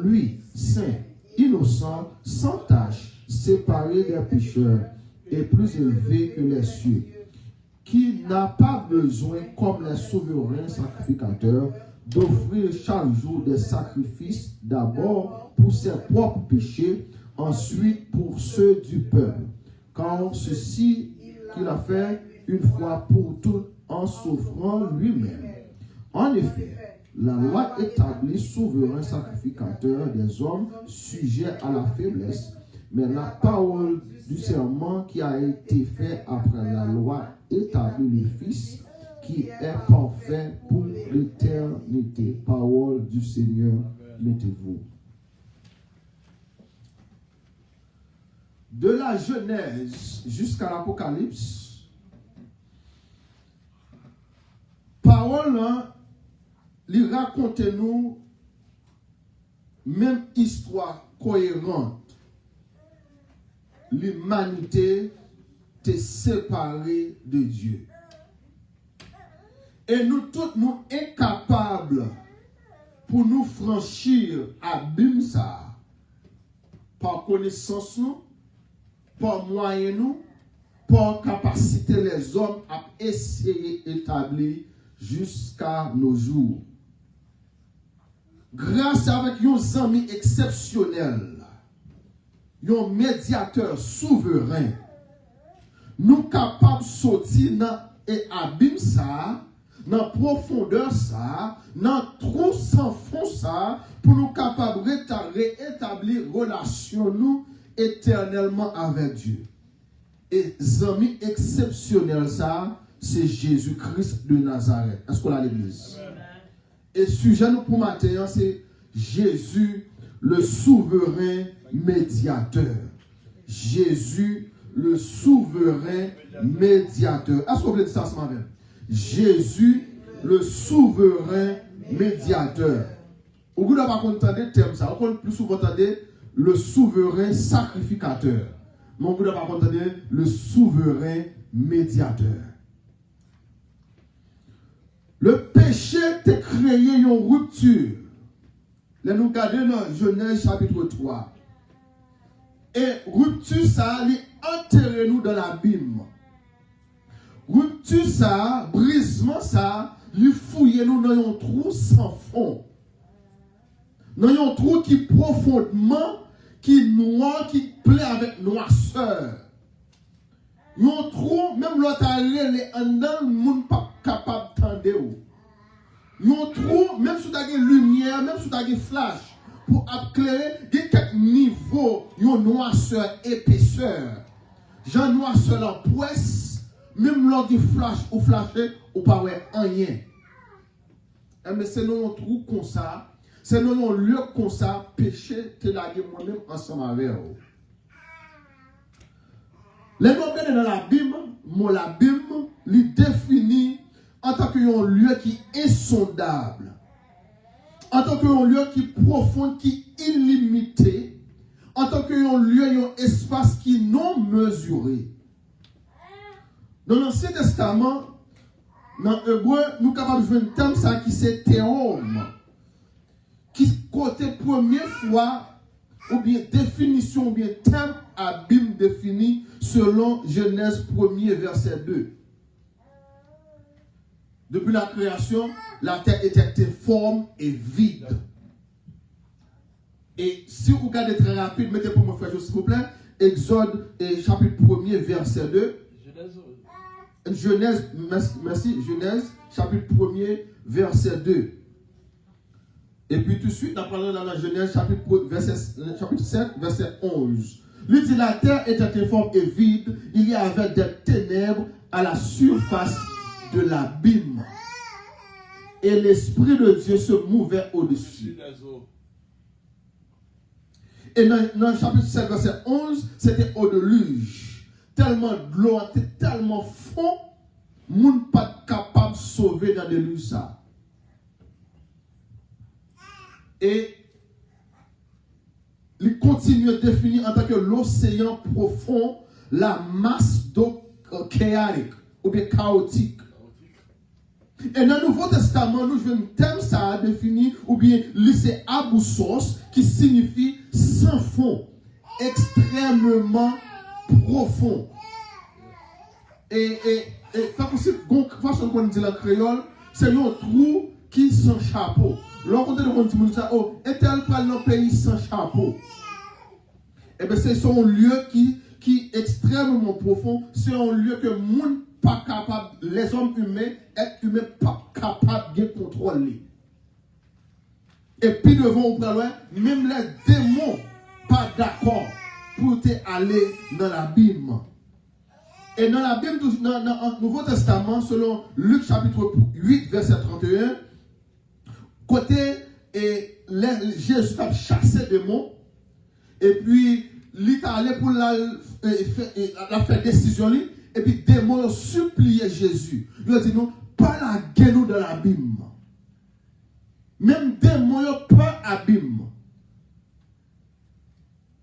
lui, saint, innocent, sans tache, séparé des pécheurs, et plus élevé que les cieux, qui n'a pas besoin, comme les souverains sacrificateurs, d'offrir chaque jour des sacrifices, d'abord pour ses propres péchés, ensuite pour ceux du peuple, car ceci qu'il a fait une fois pour toutes en s'offrant lui-même. En effet, la loi établit souverain sacrificateur des hommes sujets à la faiblesse, mais la parole du serment qui a été fait après la loi établit le Fils qui est parfait pour l'éternité. Parole du Seigneur, mettez-vous. De la Genèse jusqu'à l'Apocalypse, parole lui raconte-nous même histoire cohérente. L'humanité est séparée de Dieu. Et nous tous, nous incapables pour nous franchir abîme ça, par connaissance nous, par moyen nous, par capacité les hommes à essayer d'établir jusqu'à nos jours. Grâce avec nos amis exceptionnels, un médiateur souverain, nous capables de sortir dans et abîme ça, dans profondeur ça, dans trou sans fond ça, pour nous capables de rétablir relation nous éternellement avec Dieu. Et amis exceptionnels ça, c'est Jésus-Christ de Nazareth. Est-ce qu'on a l'église? Et sujet nous pour matin, c'est Jésus, le souverain médiateur. Jésus, le souverain médiateur. Est-ce qu'on veut dire ça ce matin? Jésus, le souverain médiateur. Au bout d'avoir entendu le terme ça, on peut plus souvent entendre le souverain sacrificateur. Mais au bout d'avoir entendu le souverain médiateur. Le péché t'a créé une rupture. Là, nous regardons dans Genèse chapitre 3. Et rupture, ça, lui enterre nous dans l'abîme. Rupture, ça, brisement, ça, lui fouille nous dans un trou sans fond. Dans un trou qui profondément, qui noir, qui plaît avec noirceur. Un trou, même l'autre allée, en dedans, le monde pas capable d'entendre. Un trou, même si tu as une lumière, même si tu as une flash, pour éclairer, il y a quelques niveaux, une noirceur, épaisseur. J'en noirceur la poisse, même lors du flash ou flashé, ou pas rien. Mais c'est dans un trou comme ça, c'est dans un lieu comme ça, péché, que la guerre moi-même ensemble avec vous. Les noms dans l'abîme, l'abîme, il définit en tant qu'un lieu qui est insondable, en tant qu'un lieu qui est profond, qui est illimité, en tant qu'un lieu, un espace qui est non mesuré. Dans l'Ancien Testament, dans l'Hébreu, nous sommes capables de jouer un terme ça qui c'est théorme, qui côté première fois, ou bien définition, ou bien terme abîme défini selon Genèse 1er verset 2. Depuis la création, la terre était informe et vide. Et si vous regardez très rapide, mettez pour moi frère, s'il vous plaît, Exode chapitre 1er verset 2. Genèse, merci, Genèse chapitre 1er verset 2. Et puis tout de suite, nous parlons dans la Genèse chapitre 7 verset 11. Lui dit, la terre était informe et vide, il y avait des ténèbres à la surface de l'abîme. Et l'Esprit de Dieu se mouvait au-dessus. Et dans le chapitre 7, verset 11, c'était au déluge. Tellement de l'eau était tellement fond, monde pas capable de sauver dans le déluge ça. Et il continue à définir en tant que l'océan profond la masse d'eau chaotique ou bien chaotique. Et dans le Nouveau Testament, nous avons un thème ça défini, ou bien lycée abousos, qui signifie sans fond, extrêmement profond. Et pas possible, façon qu'on dit la créole, c'est un trou qui sans chapeau. Lorsqu'on dit oh, est-elle pas dans le pays sans chapeau? Et bien c'est un lieu qui est extrêmement profond, c'est un lieu que le monde pas capable, les hommes humains, êtres humains pas capables de contrôler. Et puis devant ou pas loin, même les démons pas d'accord pour aller dans l'abîme. Et dans l'abîme, dans le Nouveau Testament, selon Luc chapitre 8, verset 31, côté Jésus a chassé des démons, et puis il est allé pour la faire décision, et puis les démons ont supplié Jésus. Ils ont dit non, pas la guerre dans l'abîme. Même des démons ont peur abîme.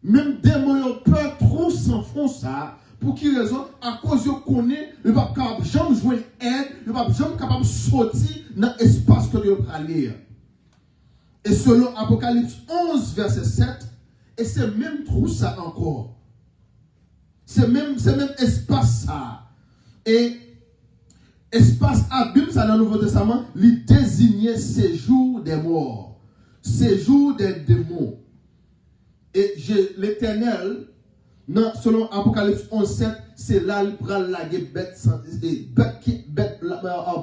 Même des démons ont peur trop s'enfoncer ça. Pour qui raison? À cause de connaît, le pape capable jamais jouer aide, le pape jamais capable de sortir dans l'espace que Dieu va lire. Et selon Apocalypse 11, verset 7, et c'est même trou ça encore. C'est même espace ça. Et espace abîme ça dans le Nouveau Testament, il désignait séjour des morts, séjour des démons. Et l'Éternel, selon Apocalypse 11.7, c'est là qu'il prend la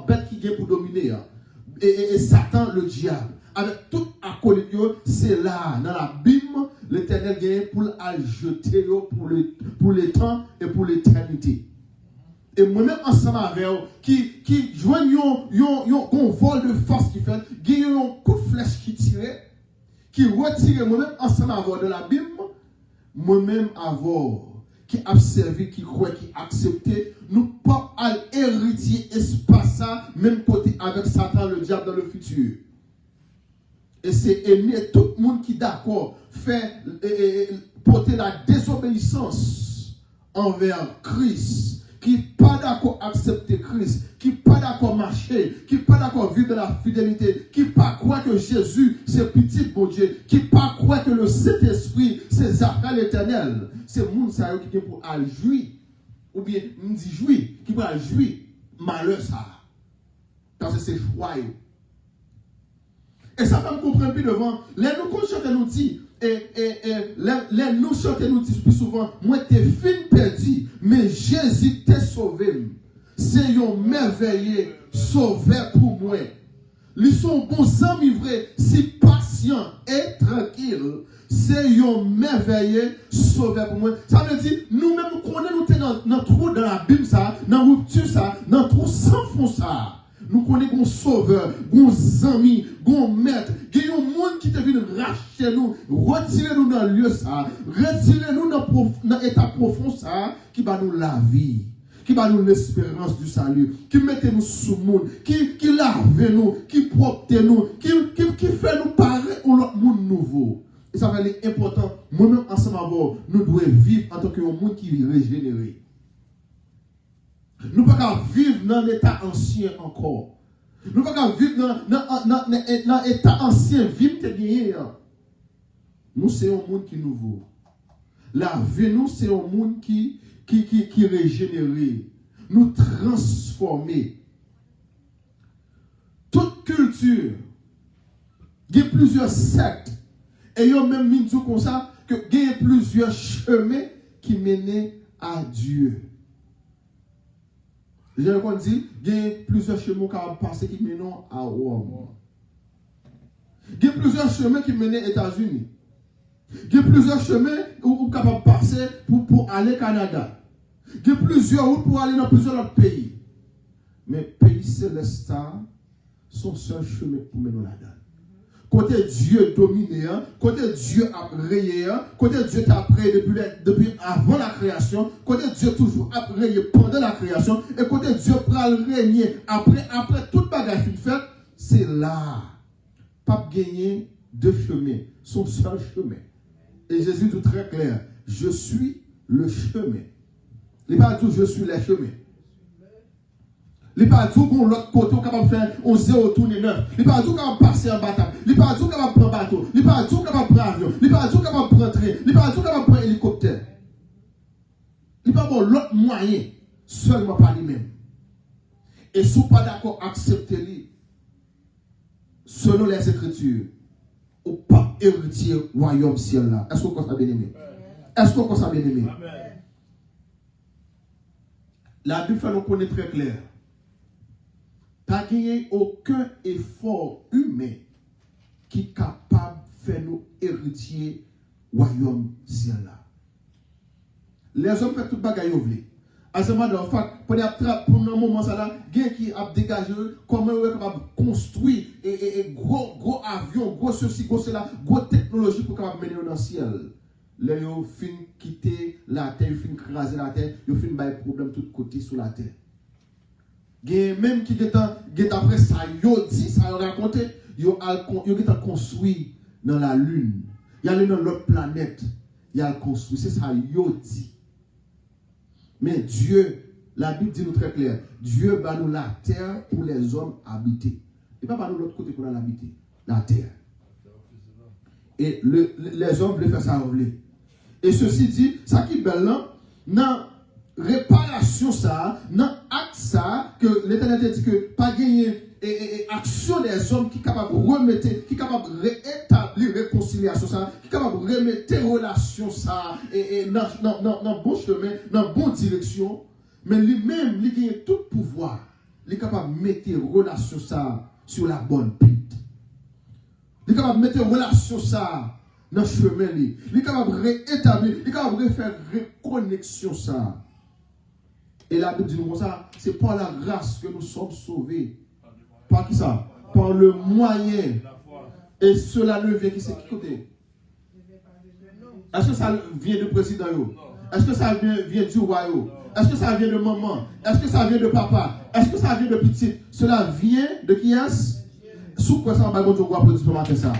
bête qui vient pour dominer. Et Satan, le diable. Avec tout acolyte, c'est là, dans l'abîme, l'Éternel vient pour le jeter pour les temps et pour l'éternité. Et moi-même, ensemble avec eux, qui joignent un vol de force qui fait, qui ont un coup de flèche qui tire, qui retire moi-même ensemble avec eux de l'abîme, moi-même avoir qui a servi, qui croit, qui a accepté, nous pas à héritier espace ça, même côté avec Satan, le diable dans le futur. Et c'est aimer tout le monde qui d'accord fait porter la désobéissance envers Christ, qui pas d'accord accepter Christ, qui pas d'accord marcher, qui pas d'accord vivre de la fidélité, qui pas croire que Jésus c'est petit bon Dieu, qui pas croire que le Saint-Esprit c'est affaires l'éternel. C'est monde ça qui est pour aller jouir ou bien me dit jouir, qui pour aller jouir malheur ça. Parce que c'est choix. Et ça va me comprendre plus devant. Les nous conscients que nous disons, les notions que nous disons plus souvent, moi t'es fin perdu, mais Jésus t'a sauvé. C'est un merveilleux sauveur pour moi. Ils sont bons amis vrais, si patients et tranquilles. C'est un merveilleux sauveur pour moi. Ça veut dire, nous-mêmes, nous connaissons dans le trou, dans l'abîme, ça, dans la rupture, ça, dans le trou sans fond, ça. Nous connaissons un sauveur, un ami, un maître. Il y a un monde qui te vient racheter nous, retirer nous dans le lieu, ça, retirer nous dans l'état profond, ça, qui va nous la vie, qui va nous l'espérance du salut, qui mette nous sous le monde, qui lave nous, qui propte nous, qui fait nous paraître au monde nouveau. Et ça va être important. Moi-même, ensemble, nous devons vivre en tant que monde qui est régénéré. Nous ne pouvons pas vivre dans l'état ancien encore. Nous ne pouvons pas vivre dans l'état ancien, vivre de gagner. Nous, c'est un monde qui est nouveau. La vie, nous, c'est un monde qui est régénéré. Nous transformer. Toute culture, il y a plusieurs sectes. Et il y a même mis comme ça, qu'il y a plusieurs chemins qui mènent à Dieu. J'ai dit, il y a plusieurs chemins qui ont passé qui mènent à Rome. Il y a plusieurs chemins qui mènent aux États-Unis. Il y a plusieurs chemins où vous pouvez passer pour aller au Canada. Il y a plusieurs routes pour aller dans plusieurs autres pays. Mais pays céleste, son seul chemin pour mener là-dedans. Côté Dieu dominé, côté Dieu a créé, côté Dieu t'a créé depuis avant la création, côté Dieu toujours a créé pendant la création, et côté Dieu prend le régner après toute bagarre faite, c'est là. Pas gagner deux chemins, son seul chemin. Et Jésus dit très clair, je suis le chemin. Il n'est pas tout je suis le chemin. Il pas dit qu'on l'autre côté capable faire 0 tourner 9. Il pas dit capable passer en bataille. Il pas dit capable prendre bateau. Il pas dit capable prendre avion. Il pas dit capable prendre train. Il pas dit capable prendre hélicoptère. Il pas bon l'autre moyen seulement par lui-même. Et si vous pas d'accord acceptez-le selon les Écritures ou pas héritier royaume ciel là. Est-ce que vous avez bien aimé? Est-ce que vous avez bien aimé? La Bible fait nous connaître très clair. Pas gagné aucun effort humain qui est capable de faire nous héritier royaume ciel là. Les hommes font tout bagaille au vle. À ce moment là, pour un moment ça là, quelqu'un qui a dégagé comment on est capable de construire et gros avion, gros ceci, gros cela, gros technologie pour capable mener dans le ciel. Là yo fin quitter la terre, fin craser la terre, yo fin bailler problème tout côté sur la terre. Même qui est après ça, yo dit, ça a raconté, yo est construit dans la lune. Il y a dans l'autre planète, il y a construit. C'est ça, yo dit. Mais Dieu, la Bible dit nous très clair, Dieu bat nous la terre pour les hommes habiter. Et pas nous l'autre côté pour l'habiter, la terre. Et les hommes veulent faire ça enlever. Et ceci dit, ça qui est belle là, non. Réparation ça, dans acte ça, que l'Éternel dit que pas gagner et action des hommes qui est capable de remettre, qui est capable de rétablir réconciliation ça, qui est capable de remettre relation ça, et dans bon chemin, dans bonne direction, mais lui-même, il gagne tout pouvoir, il est capable de mettre relation ça sur la bonne piste. Il est capable de mettre relation ça dans le chemin, il est capable de rétablir, il est capable de faire reconnexion ça. Et la Bible dit nous ça, c'est par la grâce que nous sommes sauvés. Par qui ça? Par le moyen. Et cela ne vient qui c'est qui côté? Est-ce que ça vient du président? Est-ce que ça vient du roi? Est-ce que ça vient de maman? Est-ce que ça vient de papa? Est-ce que ça vient de petit? Cela vient de qui est-ce? Sous quoi ça va bon Dieu pour matin ça?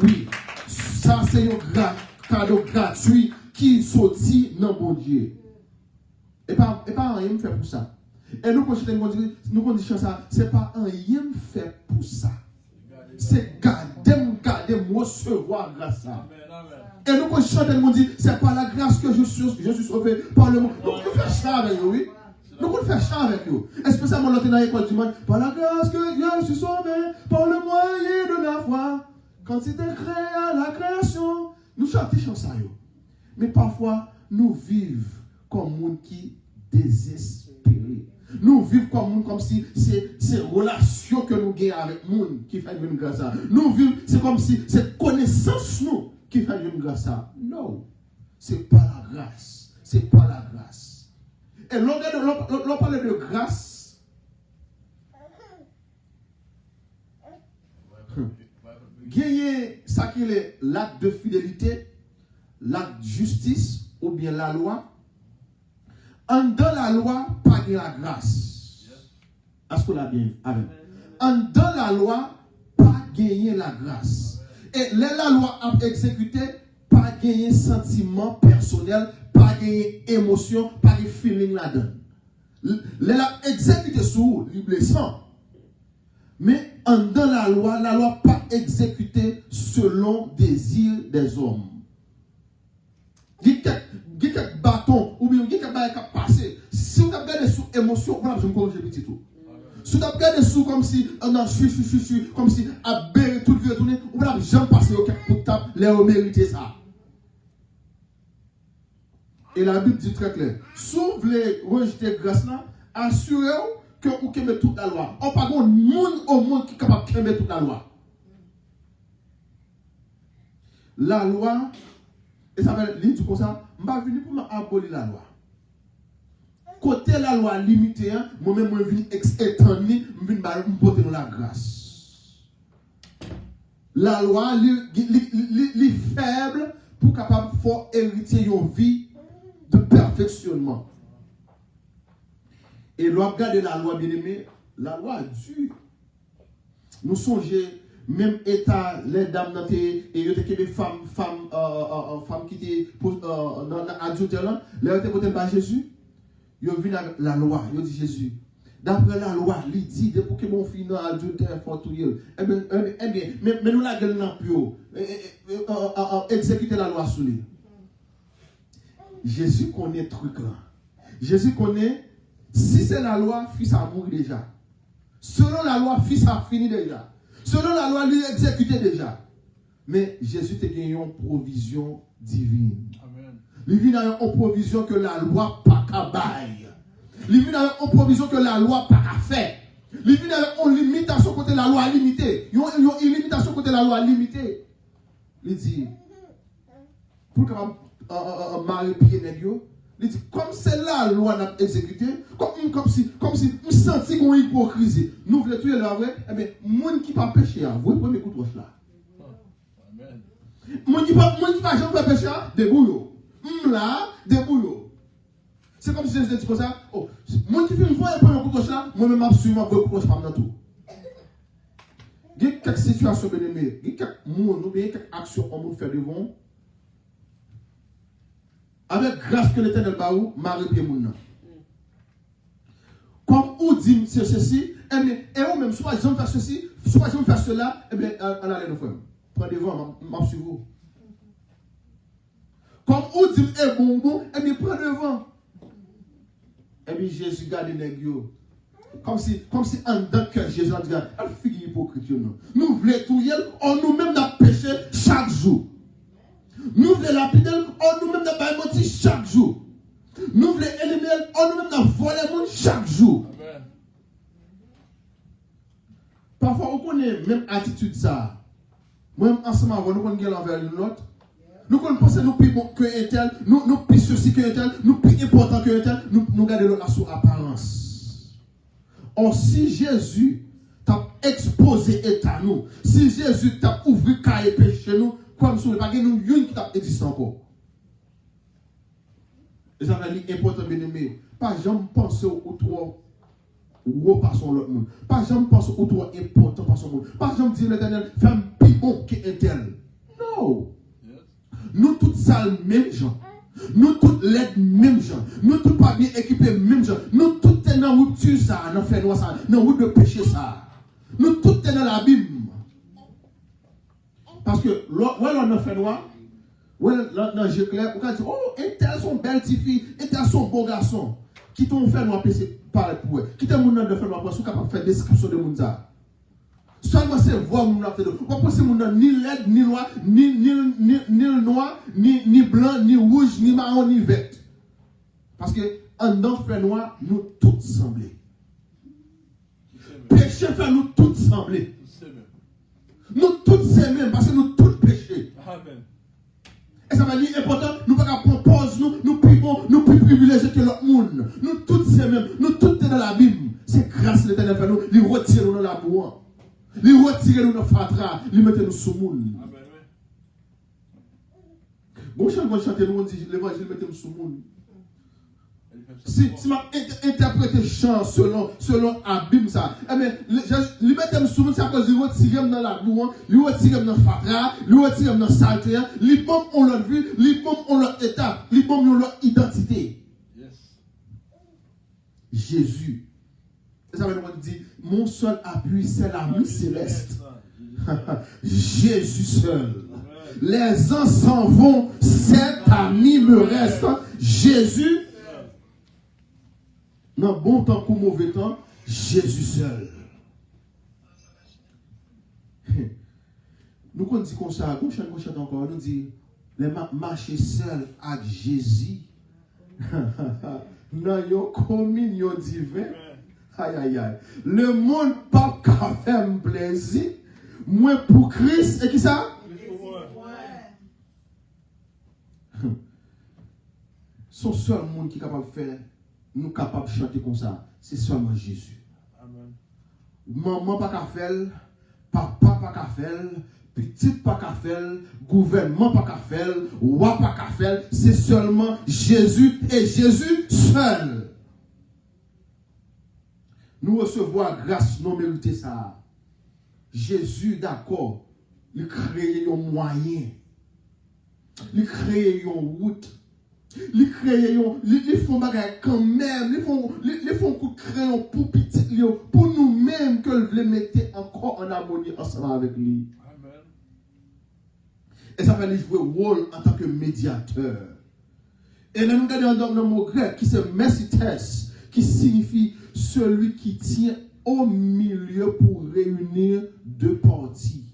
Oui. Ça c'est un cadeau gratuit qui sortit dans bon Dieu. Et pas rien fait pour ça. Et nous conditions ça, c'est pas rien fait pour ça. C'est garder recevoir grâce à ça. Et nous conditions dit, c'est par la grâce que je suis sauvé par le monde. Nous pouvons faire ça avec eux, oui. Nous pouvons faire ça avec eux. Especiellement dans l'école du monde, par la grâce que je suis sauvé par le moyen de la foi. Quand il était créé à la création, nous chantons ça. Mais parfois, nous vivons comme monde qui désespéré. Nous vivons comme si c'est ces relations que nous gagnons avec le monde qui fait une grâce à. Nous vivons, c'est comme si cette connaissance nous qui fait une grâce à. Non, c'est pas la grâce. C'est pas la grâce. Et l'on parle de grâce. Gagner ça qui est l'acte de fidélité, l'acte de justice ou bien la loi. Dans la loi, pas de la grâce. Est-ce qu'on l'a bien avec? Dans la loi, pas gagner la grâce. Et la loi a exécuté, pas gagner sentiment personnel, pas gagner émotion, pas gagner feeling là-dedans. La exécuté sous le blessant. Mais dans la loi pas exécutée selon désir des hommes. Quelques bâtons ou bien quelques bâtons qui passent. Si vous regardez sous émotion, vous avez besoin de corriger petit tout. Si vous regardez sous comme si on a comme si à bérer tout le retourner, vous avez jamais passé au quelques coups de tape, les mériter ça. Et la Bible dit très clair. Si vous voulez rejeter grâce là, assurez-vous que vous aimez toute la loi. On pas de monde au monde qui est capable d'aimer toute la loi. La loi, et ça va dire comme ça, je ne suis venu pour abolir la loi. Côté la loi limitée, moi-même, je viens étendre, je viens porter la grâce. La loi, est faible pour capable de faire hériter une vie de perfectionnement. Et l'on regarde la loi, bien aimé, la loi dure. Nous songeons, même état, les dames et il y a des femmes qui étaient dans l'adultère, là, les étaient pour Jésus, ils ont vu la loi, ils ont dit Jésus, D'après la loi, il dit, pour que mon fils n'a adultère, faut tout yeux. Eh bien, mais nous la gueule n'a plus. Exécuter la loi sur lui. Jésus connaît le truc là. Jésus connaît, si c'est la loi, fils a mouru déjà. Selon la loi, fils a fini déjà. Selon la loi, lui exécuté déjà. Mais Jésus te gagné une provision divine. Amen. Il vient dans une provision que la loi pas qu'à bailler. Il vient dans une provision que la loi pas qu'à faire. Il vient dans une limitation côté la loi limitée. Il y a une limitation côté la loi limitée. Il dit, pour que marier pied négio, il dit, comme c'est la loi n'a exécuté, comme si nous sentions qu'on est hypocrisie. Nous voulons tout le vrai, eh bien, monde qui pas péché, vous prenez coup de roche là. Amen. Monde qui pas jamais péché, débouille. Là, débouille. C'est comme si je dis comme ça, oh, monde qui fait une fois et prend un coup de roche là, moi-même absolument pas un coup de roche pas dans tout. Il y a quelques situations bien aimées, il y a quelques mots, ou bien quelques actions qu'on peut faire devant. Avec grâce que l'Éternel baou, Marie pied moun. Comme ou dit c'est ceci, et ou même soit j'aime faire ceci, soit j'aime faire cela, et bien on allait nous faire. Prenez devant, m'a sur vous. Comme ou dit et bon, et bien prenez devant. Et bien Jésus garde les nègres. Comme si en dedans que Jésus a dit, elle figure hypocrite. Nous voulons tout y on nous-mêmes n'a péché chaque jour. Nous voulons lapider, on nous-mêmes n'a pas menti chaque jour. Nous voulons éliminer, on nous-mêmes n'a volé le monde chaque jour. Amen. Parfois, on connaît même attitude ça. Moi, ensemble, nous connaissons l'envers l'autre. Nous pensons nous plus bon que un tel, nous plus ceci que un tel, nous plus important que un tel, nous gardons l'autre sous apparence. Or, si Jésus t'a exposé état nous, si Jésus t'a ouvert cahier péché nous, comme si nous n'avons pas une qui t'a existé encore. Et ça va être important, bien aimé. Pas jamais penser au trop gros par son l'autre monde. Pas jamais penser au trop important par son monde. Pas jamais dire l'Éternel, femme plus bon qu'un tel. Non. Nous tous sales, même gens. Nous tous laides, même gens. Nous tous pas bien équipés, même gens. Nous tous sommes dans la rupture, ça, dans le fait noir, ça, dans la route de péché, ça. Nous tous sommes dans l'abîme. Parce que, là, on a fait noir, dans le jeu clair, on va dire, oh, et tel sont belles filles, et tel sont beaux garçons. Qui t'ont fait noir, par pour eux. Qui t'ont de faire noir, pour sont capables de faire description de monde. Seulement c'est voir mon acte de. On pense que ni laid, ni noir, ni noir, ni blanc, ni rouge, ni marron, ni vert. Parce que en enfer noir, nous tous sembler. Péché fait nous tous sembler. Nous tous c'est même parce que nous tous péchés. Amen. Et ça va dire important, nous ne pouvons pas prendre pause, nous plus bons, nous plus privilégiés que l'autre monde. Nous tous c'est même, nous tous sommes dans l'abîme. C'est grâce à l'Éternel fait nous, il retire nous dans la boue. Il retire nous dans fatra, il met nous sous monde. Bon chanter nous on dit l'évangile met nous sous monde. Si m'a interprété chant selon abîme ça, eh bien, il met nous sous monde c'est à cause il retire dans la boue, il retire dans fatra, il retire dans saleté, il bombe on leur vie, il bombe on leur état, il bombe on leur identité. Jésus. Ça veut dire, mon seul appui, c'est l'ami céleste. Jésus seul. Les uns s'en vont, cet ami me reste. Jésus, dans bon temps comme mauvais temps, Jésus seul. Nous, quand on dit comme ça, on chante encore, nous dit, les marcher seul avec Jésus, dans une communion divine. Aïe, aïe, aïe. Le monde pas qu'à faire plaisir. Moi pour Christ. Et qui ça? Son seul monde qui est capable de faire, nous capable de chanter comme ça, c'est seulement Jésus. Amen. Maman pas qu'à faire, papa pas qu'à faire, petite pas qu'à faire, gouvernement pas qu'à faire, roi pas qu'à faire, c'est seulement Jésus et Jésus seul. Nous recevons grâce non méritée ça. Jésus, d'accord, il crée un moyen. Il crée une route Ils créent, ils font bagage quand même, ils font coup de crayon pour petit, pour nous-mêmes que le mettre encore en harmonie ensemble avec lui. Amen. Et ça fait jouer rôle en tant que médiateur. Et nous regardons dans le mot grec qui c'est messites, qui signifie celui qui tient au milieu pour réunir deux parties.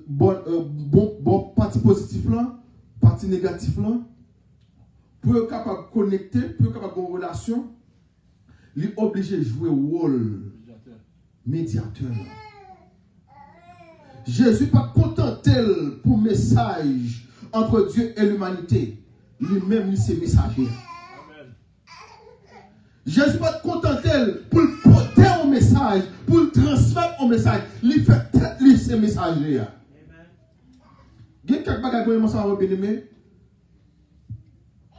Bon partie positif là, partie négatif là, pour être capable de connecter, pour être capable de avoir une relation, il est obligé de jouer rôle médiateur. Jésus n'est pas contenté pour message entre Dieu et l'humanité. Lui-même, il s'est messager. Jésus n'est pas contenté pour porter un message, pour transmettre un message. Il fait tête, lui, ses messagers. Il y a quelques bagages que ça va bien aimer.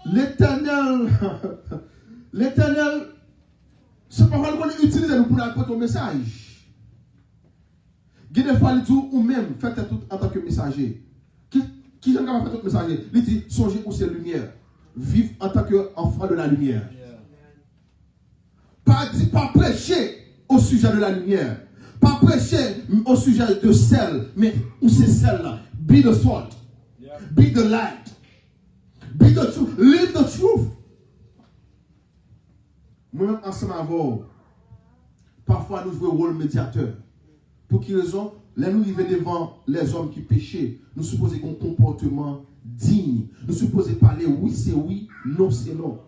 L'Éternel, c'est pas mal qu'on utilise pour apporter un message. Il y a des fois, il dit, ou même, faites tout en tant que messager. Qui est capable de faire tout messager? Il dit, songez où c'est la lumière. Vivre en tant qu'enfant de la lumière. Pas prêcher au sujet de la lumière. Pas prêcher au sujet de sel, mais où c'est celle là. Be the salt. Be the light. Be the truth. Live the truth. Moi-même, ensemble avec vous, parfois nous jouons le rôle médiateur. Pour quelle raison? Là, nous arrivons devant les hommes qui péchaient. Nous supposons un comportement digne. Nous supposons parler oui, c'est oui, non, c'est non.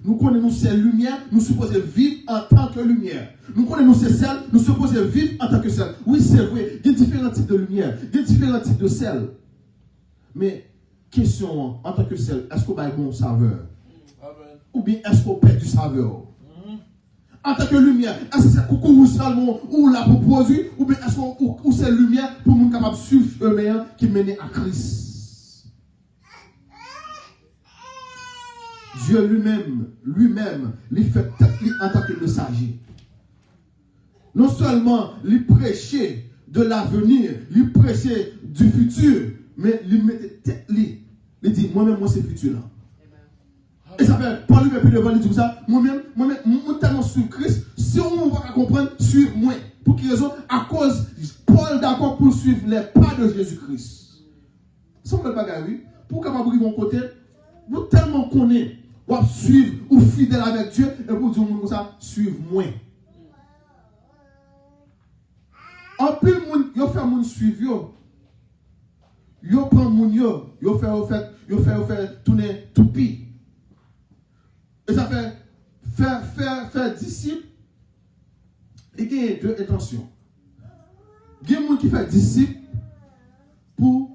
Nous connaissons ces lumières, nous supposons vivre en tant que lumière. Nous connaissons ces sel, nous supposons vivre en tant que sel. Oui, c'est vrai, il y a différents types de lumière, il y a différents types de sel. Mais, question, en tant que sel, est-ce qu'on a un bon saveur? Amen. Ou bien est-ce qu'on perd du saveur? En tant que lumière, est-ce que c'est coucou seulement ou là pour produire, ou bien est-ce que c'est lumière pour nous capable de suivre le meilleur qui mène à Christ? Dieu lui-même, il fait en tant que messager. Non seulement il prêchait de l'avenir, il prêchait du futur, mais il mettait tête, il dit, moi-même, moi c'est le futur là. Et ça fait, Paul lui-même, devant lui dit ça, moi-même, tellement sur Christ, si on ne va pas comprendre, suivre-moi. Pour quelle raison? À cause, Paul d'accord pour suivre les pas de Jésus-Christ. Ça me fait pas oui. Pour capable de mon côté, vous tellement connaissez, vous suivre ou fidèle avec Dieu, et vous dire comme ça, suivre-moi. En plus, vous fait mon suivre, vous prend mon vous fait tourner tout pis. Et ça fait faire disciple. Et il y a deux intentions. Il y a des gens qui font disciple pour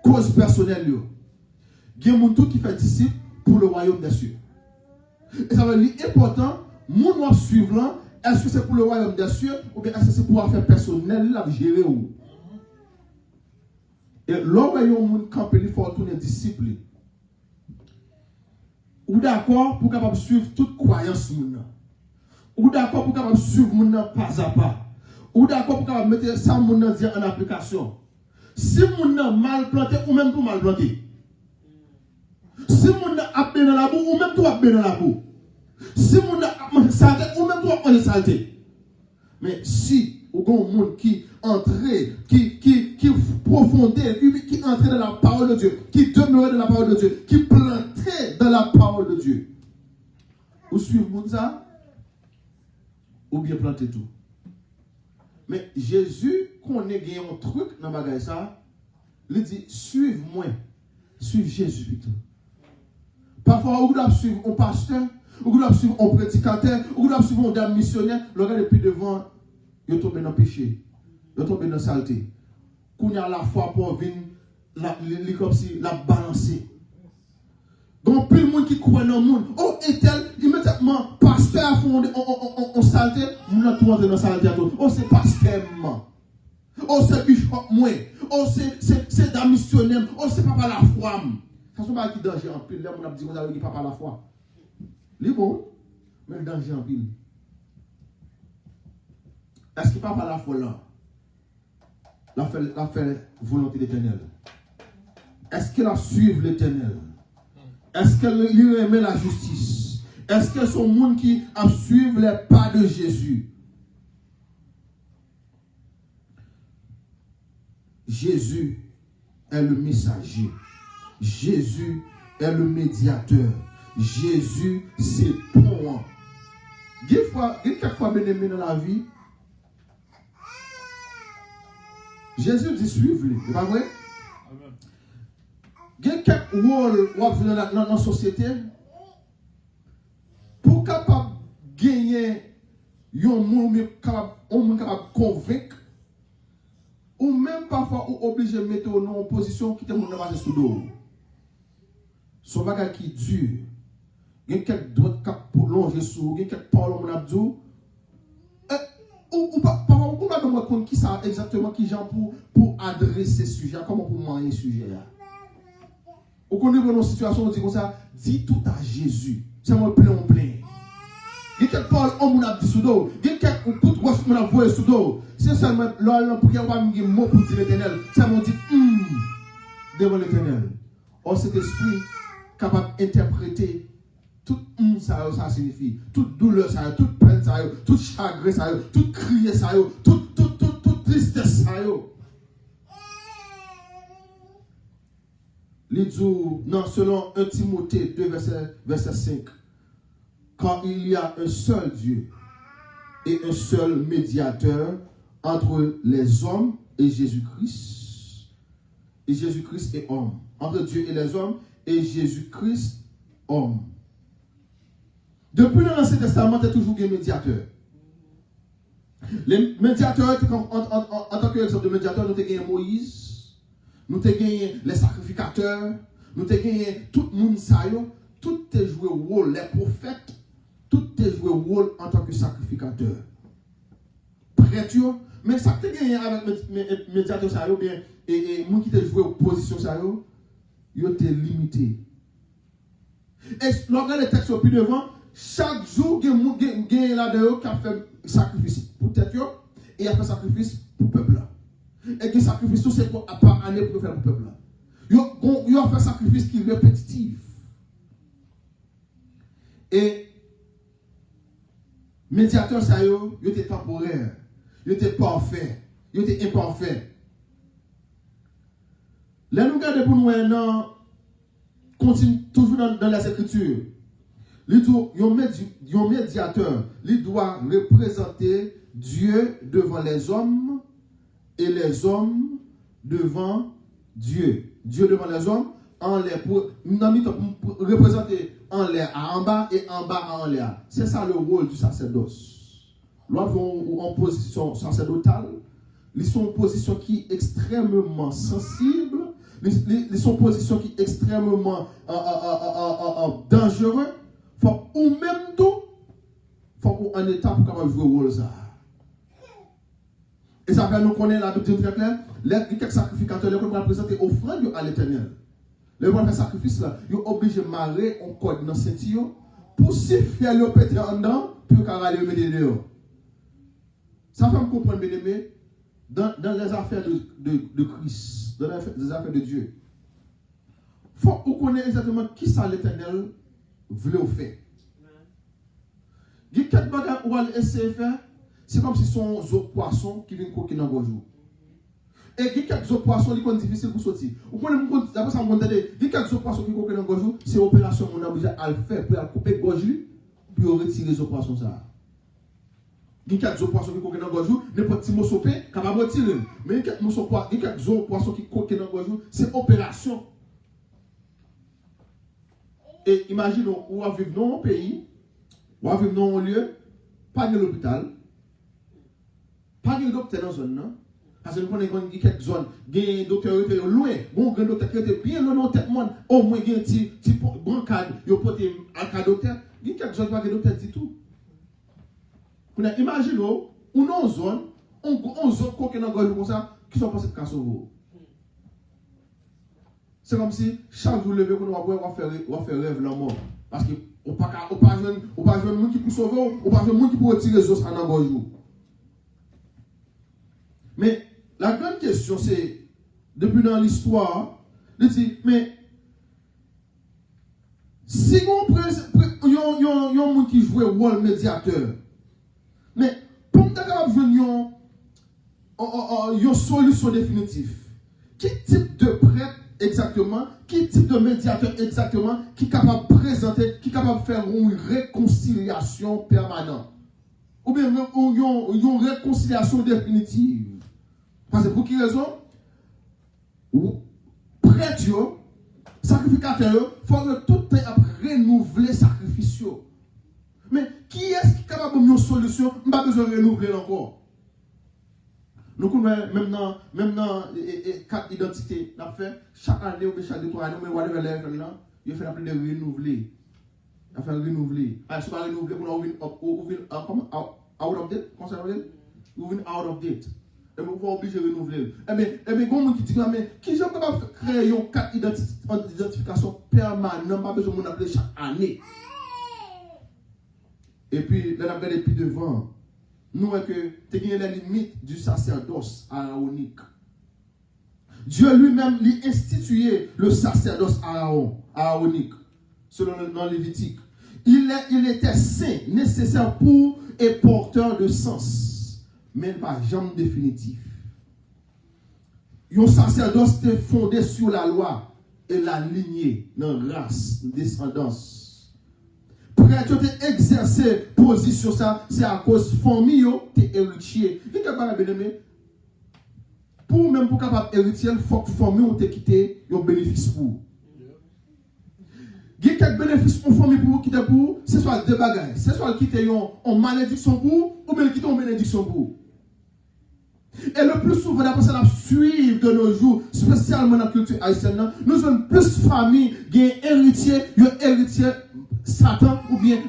cause personnelle. Il y a des gens qui font disciple pour le royaume des cieux. Et ça veut dire important, les gens qui suivent là, est-ce que c'est pour le royaume des cieux ou bien est-ce que c'est pour affaire personnelle, là, gérer ou? Et lorsque il y a des gens qui campent, il faut tourner disciple. Ou d'accord pour capable suivre toute croyance moun. Ou d'accord pour capable suivre moun pas à pas. Ou d'accord pour capable mettre ça moun en application. Si moun mal planté ou même tout mal planté. Si moun a bien dans la boue ou même tout a bien dans la boue. Si moun a saleté ou même tout a en saleté. Mais si ou gon moun qui entre, qui profondait, qui entrait dans la parole de Dieu, qui demeurait dans la parole de Dieu, qui plantait dans la parole de Dieu. Ou suivre moun ça, ou bien planter tout. Mais Jésus, qu'on ait gagné un truc dans le bagage ça, il dit, suive-moi, suive Jésus plutôt. Parfois, on doit suivre un pasteur, on doit suivre un prédicateur, on doit suivre un missionnaire, le gars depuis devant, il tombe dans le péché, il tombe dans la saleté. Quand il y a la foi pour venir, comme si la balancer. Donc, plus de monde qui croit dans le monde, oh, et tel, immédiatement, pasteur a fondé en saleté, nous avons tout dans la saleté. Oh, c'est pasteur, oh, c'est bishop, moi, oh, c'est d'un missionnaire, oh, c'est pas la foi. Ça ne sont pas qui danger en pile, là, on a dit, vous avez dit pas la foi. C'est bon, mais le danger en pile. Est-ce qu'il pas la foi là? La fait volonté d'éternel. est-ce qu'elle a suivi l'Éternel? Est-ce qu'elle lui aimait la justice? Est-ce que son monde qui a suivi les pas de Jésus? Jésus est le messager. Jésus est le médiateur. Jésus, c'est pont. Quelquefois, bien aimé dans la vie, Jésus dit suivre-le. C'est pas vrai? Il y a quelques rôles dans la société pour capable gagner un monde capable de convaincre ou même parfois obligé de mettre en position qui te montre marcher sous l'eau. Son bagage qui dure. Il y a quelques droits qui longer sous, il y a quelques paroles mon abdou. Ou pas me compte qui ça exactement qui gens pour adresser ce sujet, comment pour manier ce sujet là. Vous connaissez nos situations, on dit comme ça, dis tout à Jésus. C'est moi plein. Il y a quelques paroles on m'a dit sous l'eau, il y a quelques coups de gauche on m'a voyé sous l'eau. C'est seulement là pour qu'il y ait un mot pour dire l'Éternel. Ça m'a dit devant l'Éternel. Or cet esprit capable d'interpréter tout ça signifie, toute douleur ça, toute peine ça, tout chagrin ça, tout crier ça, toute tristesse ça. Il dit, non, selon 1 Timothée 2, verset 5, quand il y a un seul Dieu et un seul médiateur entre les hommes et Jésus-Christ, et Jésus-Christ est homme, entre Dieu et les hommes et Jésus-Christ homme. Depuis l'Ancien Testament, il y a toujours un médiateur. Les médiateurs, en tant qu'exemple de médiateur, nous avons gagné Moïse, nous avons gagné les sacrificateurs, nous avons gagné tout le monde, tout a joué rôle, les prophètes, tout a joué rôle en tant que sacrificateur. Prêtre, mais ça que tu as gagné avec les médiateurs, et nous qui ont joué opposition, ils ont été limités. Et lorsque les textes sont plus devant, chaque jour, il y a là-dedans qui a fait sacrifice pour tête et il a fait sacrifice pour le peuple. Et que sacrifice, c'est par année pour faire pour le peuple. Il a fait sacrifice qui est répétitif. Et médiateur, ça il était temporaire, il était parfait, il était imparfait. Là, nous regardons pour nous, continue toujours dans les Écritures. Un médiateur, il doit représenter Dieu devant les hommes et les hommes devant Dieu. Dieu devant les hommes, en l'air, pour représenter en l'air en bas et en bas en l'air. C'est ça le rôle du sacerdoce. Lorsqu'on en position sacerdotale, ils sont en position qui est extrêmement sensible, ils sont en position qui est extrêmement dangereux. Faut ou même tout, faut qu'on en état pour capable jouer rôle ça. Et ça fait nous connaître la Bible très claire. Les quelques sacrificateurs, les qu'on présenter offrande à l'Éternel. Les gens qui sacrifice là, ils sont obligés de marrer en code dans cette pour siffler le péter en dedans, pour qu'elle le mettre dehors. Ça fait me comprendre, bien aimé, dans les affaires de Christ, dans les affaires de Dieu. Il faut qu'on connaisse exactement qui ça l'Éternel voulait faire. Il y a quelques bagages où elle essaie de faire, c'est comme si son autres poissons qui viennent coquer dans le jour. Et il y a quelques autres poissons qui sont difficiles pour sortir. Vous connaissez, d'abord ça me dit, il y a quelques autres poissons qui coquent dans le jour, c'est l'opération qu'on a obligé à le faire pour couper le gorge, pour retirer les autres poissons. Il y a quelques autres poissons qui coquent dans le jour, n'importe quel mot sopé, capable de retirer. Mais il y a quelques autres poissons qui coquent dans le jour, c'est opération. Et imaginons, on va vivre dans un pays, on va vivre dans un lieu, pas de l'hôpital, pas de docteur dans la zone, non? Parce que nous connaissons quelques zones, il y a un docteur qui est loin, bon, un docteur qui est bien loin dans le monde, au moins il y a un petit brancard, il y a un cas docteur, il y a quelques zones qui ont un docteur dit tout. Imaginons, on a une zone, on zone qui est dans le comme ça, qui sont passés de cas sauver. C'est comme si chaque jour levé qu'on va faire rêve la mort. Parce qu'on ne peut pas jouer le monde qui peut sauver, on ne peut pas jouer le monde qui peut retirer les os en un bon jour. Mais la grande question, c'est, depuis dans l'histoire, Il dit, mais si on y a un monde qui joue le rôle médiateur, mais pour nous capable de une solution définitive, quel type de prêtre exactement, quel type de médiateur exactement qui est capable de présenter, qui est capable de faire une réconciliation permanente, ou bien une réconciliation définitive. Parce que pour quelle raison? Prêtre, sacrificateur, il faut que tout le temps renouveler le sacrifice. Mais qui est-ce qui est capable de donner une solution? Je n'ai pas besoin de renouveler encore. Nous connaissons même dans quatre identités, chaque année ou chaque 2-3 années, il fait appel de renouveler. Il fait renouveler. Si on va renouveler, on va out of date. Comment ça s'appelle? Out of date. Et vous pouvez obliger de renouveler. Eh bien, comment qui dit, mais qui est capable de créer une carte d'identification permanente, pas besoin de l'appeler chaque année. Et puis, là, on a regardé plus devant. Nous voyons que tu as les limites du sacerdoce araonique. Dieu lui-même lui institué le sacerdoce araonique, selon le Lévitique. Il était saint, nécessaire pour et porteur de sens, mais pas jamais définitif. Un sacerdoce était fondé sur la loi et la lignée, dans la race, descendance. Prêtre te exercer position ça, c'est à cause famille te héritier. Il est capable de bien pour même pour capable héritier, il faut que famille te quitter un bénéfice pour. Il y a quelques bénéfices pour famille pour quitter pour, c'est soit deux bagages, c'est soit quitter en malédiction pour ou bien quitter en bénédiction pour. Et le plus souvent, d'après ça, suivre de nos jours, spécialement dans la culture haïtienne, nous avons plus de familles qui ont héritier Satan ou bien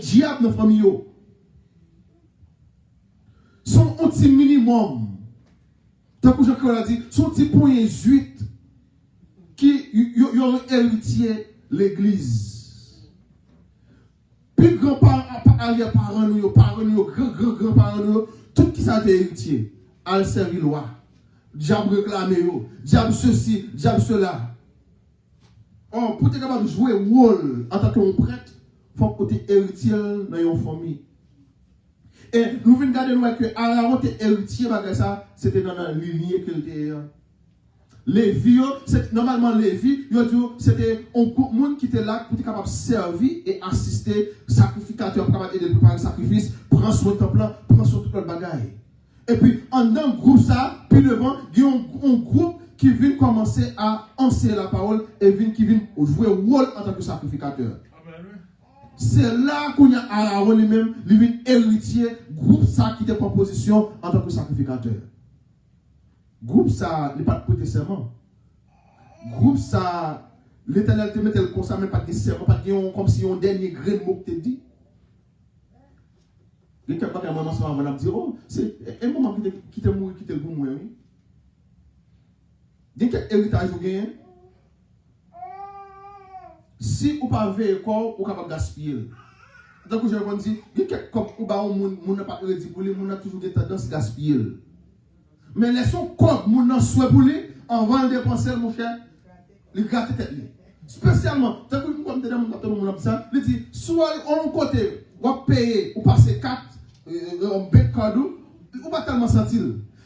diable dans la famille. Son petit minimum, tant que Jean-Claude a dit, son petit point 8 qui ont héritier l'église. Puis grands-parents, arrière-parents, grand-parents, tout qui ça héritier. À servir loi. Diable réclamer, diable ceci, diable cela. Or, pour être capable de jouer un rôle en tant que prêtre, il faut que tu es héritier dans une famille. Et nous venons regarder que Aaron était héritier, c'était dans la lignée qu'il était. Lévi, normalement Lévi, c'était un groupe de monde qui était là pour être capable de servir et assister, sacrificateur, capable d'aider à préparer le sacrifice, prendre soin de temple, prendre soin de toute la bagaille. Et puis, en dans le groupe, ça, puis devant, il y a un groupe qui vient commencer à enseigner la parole et qui vient jouer un rôle en tant que sacrificateur. C'est là qu'on a Aaron lui-même, lui vient héritier, groupe ça qui était en position en tant que sacrificateur. Groupe ça, il n'est pas de côté serment. Groupe ça, l'Éternel te met le comme ça, mais pas de serment, pas de comme si on dernier grain de mot que tu dis. Il y a quelqu'un qui a un moment dit, oh, c'est un moment qui te mourir, qui te le bon mourir. Il y a quel héritage vous gagnez? Si vous ne pas veillé corps, vous êtes capable de gaspiller. Donc, je vais dire, il y a quelques copes où vous n'avez pas rédi pour lui, vous avez toujours des tendances à gaspiller. Mais laissons copes, vous n'avez souhait pour lui, en va le dépenser, mon cher, il gratte tête. Spécialement, tant que vous avez dit, il dit, soit on côté, vous payez, vous passez 4, un bête cadeau, vous pas tellement sentir.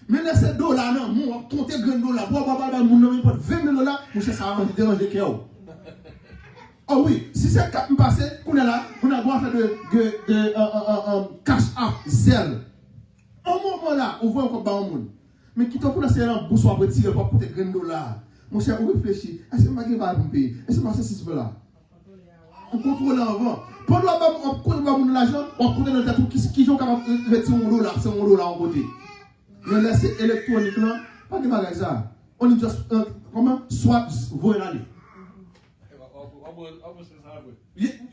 Mais laissez $, non, vous comptez $, vous n'avez pas 20 000 $, mon cher, ça va déranger Kéo. Oh oui, si c'est 4 passé, qu'on est là, on a droit à faire de cash up, zèle. Au moment là, on voit encore bas au monde. Mais qui t'en pour la en bourse après tirer pour coûter $. Mon cher, on réfléchit. Est-ce que je vais pas payer? Est-ce que je vais faire là? On contrôle avant. Pendant qu'on contrôle l'argent, on contrôle dans tête qui sont capables de retirer $, c'est $, en côté. Mais laisser électronique là, pas de bagage ça. On est juste, comment? Soit voler aller.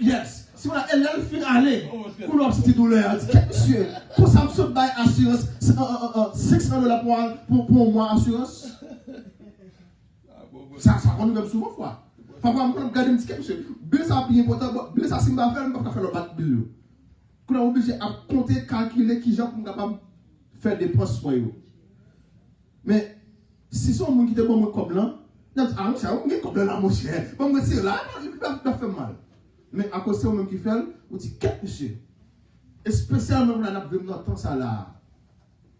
Yes. Si on a elle fait aller, pour leur petite douleur, monsieur, pour ça, je vais assurance, $600 pour moi, assurance. Ça compte même souvent fois. Papa, je vais regarder un petit monsieur. Bien ça, bien important, bien ça, si je vais faire, je vais faire le bat de bill. On est obligé à compter, calculer qui gens sont capables de faire des postes pour eux. Mais si c'est un monde qui est bon comme là, Ah, ça, on est comme là, mon cher. Bon, mais c'est là, il va faire mal. Mais à cause de ça, même qui fait, on dit, qu'est-ce monsieur? Et spécialement, on a besoin de temps ça là.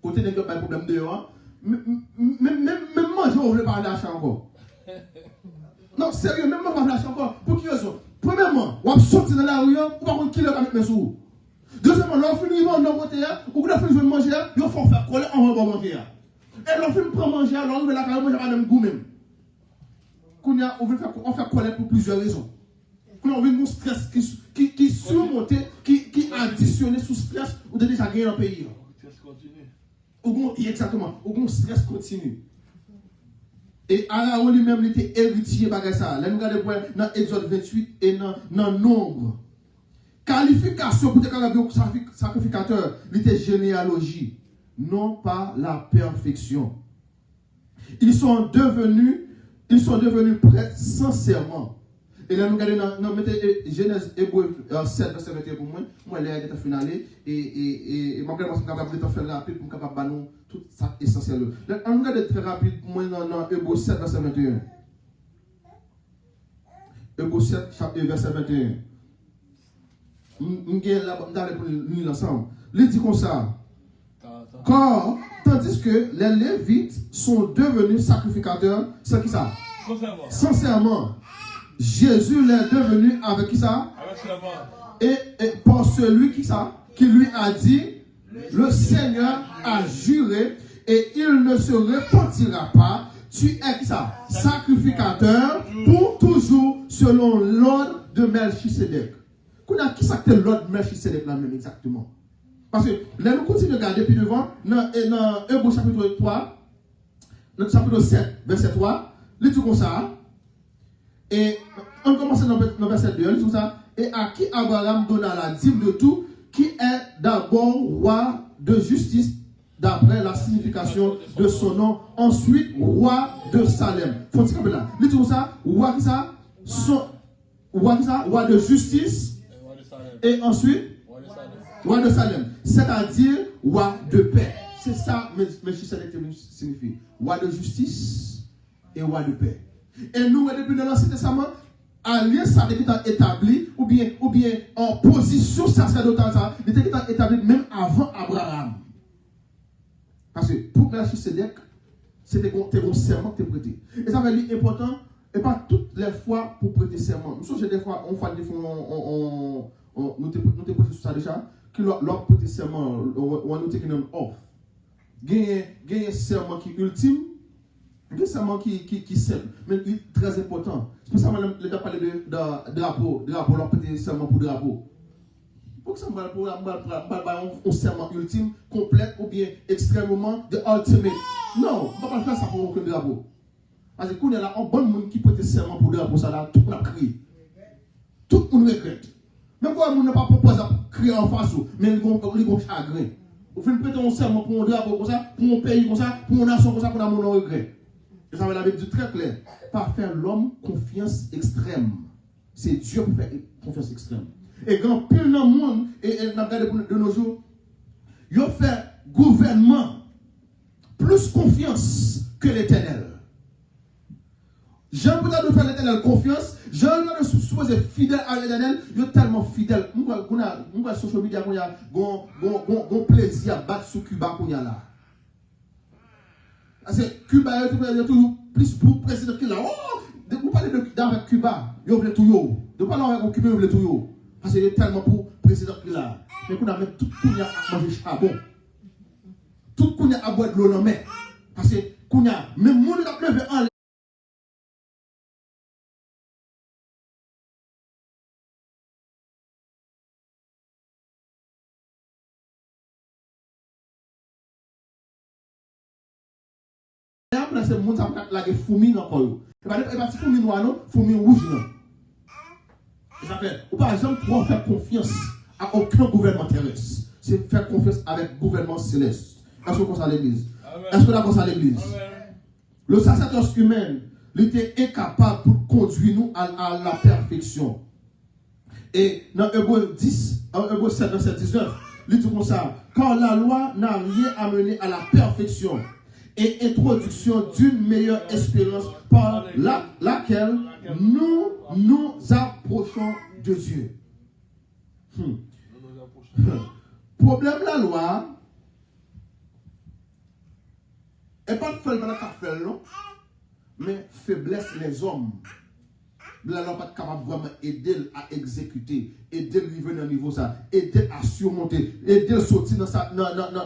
Côté n'est pas de problème dehors. Même manger, on ne veut pas lâcher encore. Non, sérieux, même moi, je ne lâcher encore. Pour qui raison? Premièrement, on va sortir dans la rue, on va prendre qui le mettre mes sous. Deuxièmement, l'on finit dans le côté, ou qu'on a fait manger, il faut faire coller, on va manger. Et l'on finit prendre manger, alors on va la carrière, on va même goût même. On fait coller pour plusieurs raisons. On veut un stress qui surmonte, qui additionne sous stress, ou de déjà gagner dans le pays. Exactement, ou un stress continu. Et Aaron lui-même était héritier de ça. Là, nous regardons dans Exode 28 et dans Nombre. Qualification pour être sacrificateur, il était généalogie, non pas la perfection. Ils sont devenus prêts sincèrement. Et là, nous regardons dans Genèse Hébreu 7, verset 21 pour moi. Moi, là, il est finalé. Et je suis capable de faire rapide pour capable de tout ça essentiel. Là, on regarde très rapide pour moi dans Hébreu 7, verset 21. Hébreu 7, verset 21. Nous allons pour lire ensemble. Il dit comme ça. Car, tandis que les Lévites sont devenus sacrificateurs, c'est qui ça? Sincèrement. Jésus l'est devenu avec qui ça? Et par celui qui lui a dit, le Seigneur a juré et il ne se repentira pas. Tu es qui ça? Sacrificateur pour toujours selon l'ordre de Melchisedec. Qui ça que l'ordre de Melchisedec là même exactement? Parce que là nous continuons de regarder puis devant dans Hébreu chapitre 3, dans chapitre 7, verset 3, il dit comme ça. Et on commence dans le verset 2, il dit comme ça. Et à qui Abraham donna la dîme de tout, qui est d'abord roi de justice, d'après la signification de son nom. Ensuite, roi de Salem. Faut-il comme là? Il dit comme ça, roi qui ça? Roi de justice. Et ensuite, roi de Salem. C'est-à-dire, roi de paix. C'est ça, mais je sais ce que signifie. Roi de justice et roi de paix. Et nous, depuis l'Ancien Testament, alliance ça était établi, ou bien en position sacerdotale, ça était établi même avant Abraham. Parce que pour Melchisedec, c'était un serment qui était prêté. Et ça veut dire important, et pas toutes les fois pour prêter serment. Nous sommes des fois, nous te prêté sur ça déjà, que l'on prêter serment, on nous take un off. Il y a un serment qui est ultime, il y a un serment qui est simple, mais qui est très important. Spécialement, les gens parlent de drapeau, leur prêter serment pour drapeau. Pour que ça me parle un serment ultime, complet ou bien extrêmement de ultimate. Non, on ne va pas faire ça pour aucun drapeau. Parce que quand il y a un bon monde qui prête serment pour drapeau, ça là, tout le monde crie. Tout le monde regrette. Même quand on n'a pas proposé de crier en face, mais ils ont chagrin. Vous faites prêter un serment pour un drapeau comme ça, pour un pays comme ça, pour une nation comme ça, pour un regret. Et ça va être très clair. Pas faire l'homme confiance extrême. C'est Dieu qui fait confiance extrême. Et quand pile dans le monde, et dans de nos jours, ils ont fait gouvernement plus confiance que l'éternel. Jean peut de faire l'éternel confiance, Jean de supposer fidèle à l'éternel, ils sont tellement fidèles. Nous avons social media, nous avons plaisir à battre sur Cuba qu'on y a là. Parce que Cuba est toujours plus pour président que là. Oh, vous parlez d'avec Cuba, ils veulent tout yo. De parler avec Cuba, ils veulent tout yo. Parce qu'il est tellement pour président que là. Mais qu'on a même tout qu'on a à manger charbon. Tout qu'on a à boire de l'eau dans la main. Parce que qu'on a même monde qui a levé en là, c'est le monde qui a fourmi dans le corps. Et pas si fourmi noir, non, fourmi rouge, non. Ça fait, ou par exemple, pour faire confiance à aucun gouvernement terrestre. C'est faire confiance avec le gouvernement céleste. Est-ce que vous pensez à l'église? Est-ce que vous pensez à l'église? Le sacerdoce humain, il était incapable pour conduire nous à la perfection. Et dans Hébreu 10, Hébreu 7, verset 19, il dit comme ça, car la loi n'a rien amené à la perfection. et introduction d'une meilleure expérience par laquelle nous nous approchons de Dieu. Problème la loi n'est pas de faire le café, non, mais faiblesse les hommes. La loi n'est pas capable de vraiment aider à exécuter, aider à arriver à un niveau ça, aider à surmonter, aider à sortir dans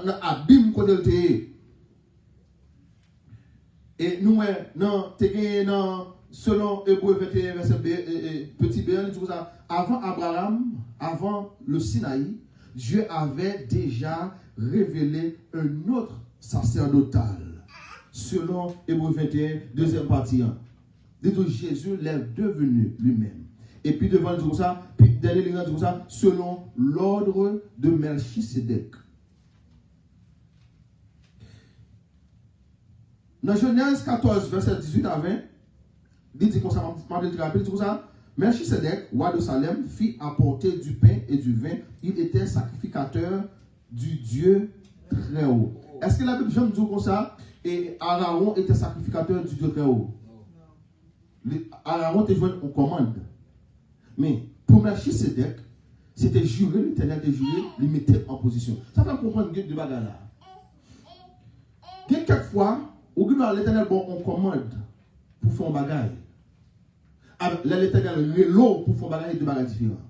l'abîme qu'on a été. Et nous, selon Hébreu 21, verset petit B, avant Abraham, avant le Sinaï, Dieu avait déjà révélé un autre sacerdotal. Selon Hébreu 21, deuxième partie. Dit Jésus l'est devenu lui-même. Et puis devant le dit ça, puis dernier ligne dit ça, selon l'ordre de Melchisedec. Dans Genèse 14, verset 18 à 20, il dit comme ça, Melchisedec, roi de Salem, fit apporter du pain et du vin. Il était sacrificateur du Dieu très haut. Est-ce que la Bible dit comme ça? Et Aaron était sacrificateur du Dieu très haut. Aaron était joué en commande. Mais pour Melchisedec, c'était juré, l'éternel de juré, il mettait en position. Ça va comprendre de bagarre là. Quelquefois, au bout de l'éternel, on commande pour faire un bagage. Alors, l'éternel reload pour faire un bagage de bagages différents.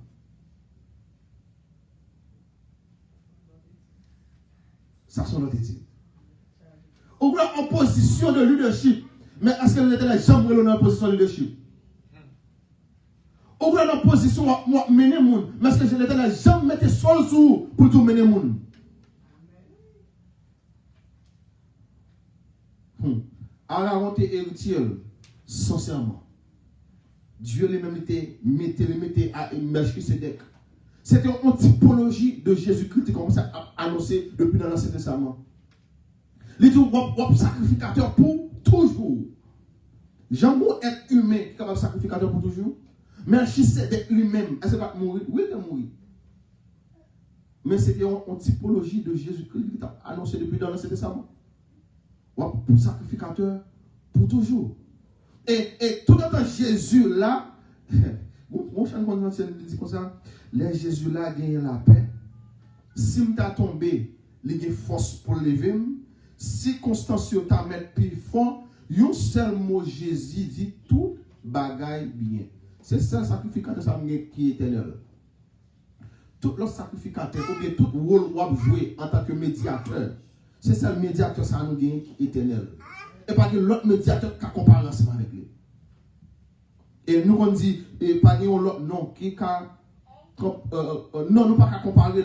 Ça sont notre étude. Au bout en position de leadership, mais est-ce que l'éternel jamais reload en position de leadership? Au bout en position de mener le monde, mais est-ce que l'éternel jamais mettre sol sous pour tout mener le monde? Aaron était héritier, sincèrement. Dieu lui-même mettait à Melchisedec. C'était une typologie de Jésus-Christ qui commençait à annoncer depuis dans l'Ancien Testament. Il dit, sacrificateur pour toujours. J'aime être humain qui est capable de sacrificateur pour toujours. Melchisedec lui-même, est-ce qu'il va mourir? Oui, il va mourir. Mais c'était une typologie de Jésus-Christ qui est annoncé depuis dans l'Ancien Testament. Pour sacrificateur pour toujours. Et tout le temps Jésus là, mon chant dit comme ça, les Jésus là gagne la paix. Si je suis tombé, il y a force pour lever. Si Constance t'a mis plus fort, un seul mot Jésus dit tout bagaille bien. C'est ça le sacrificateur qui est éternel. Tout le sacrificateur, ou bien tout rôle qu'on jouer en tant que médiateur, c'est ça le médiateur ça nous gagne qui est éternel. Et pas que l'autre médiateur qui a comparé ensemble avec lui. Et nous on dit, et pas que l'autre non, qui a non, nous pas qu'à comparer.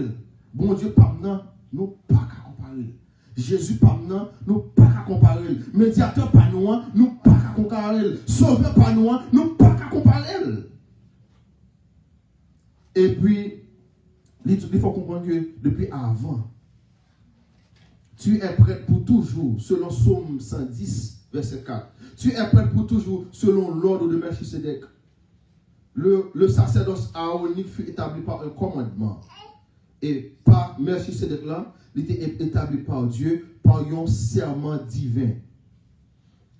Bon Dieu, pas maintenant, nous pas qu'à comparer. Jésus, pas maintenant, nous pas qu'à comparer. Médiateur, pas nous, nous pas qu'à comparer. Sauveur, pas nous, nous pas qu'à comparer. Et puis, il faut comprendre que depuis avant, tu es prêt pour toujours, selon Psaume 110, verset 4. Tu es prêt pour toujours, selon l'ordre de Melchisedec. Le sacerdoce aaronique fut établi par un commandement. Et par Melchisedec là, il était établi par Dieu, par un serment divin.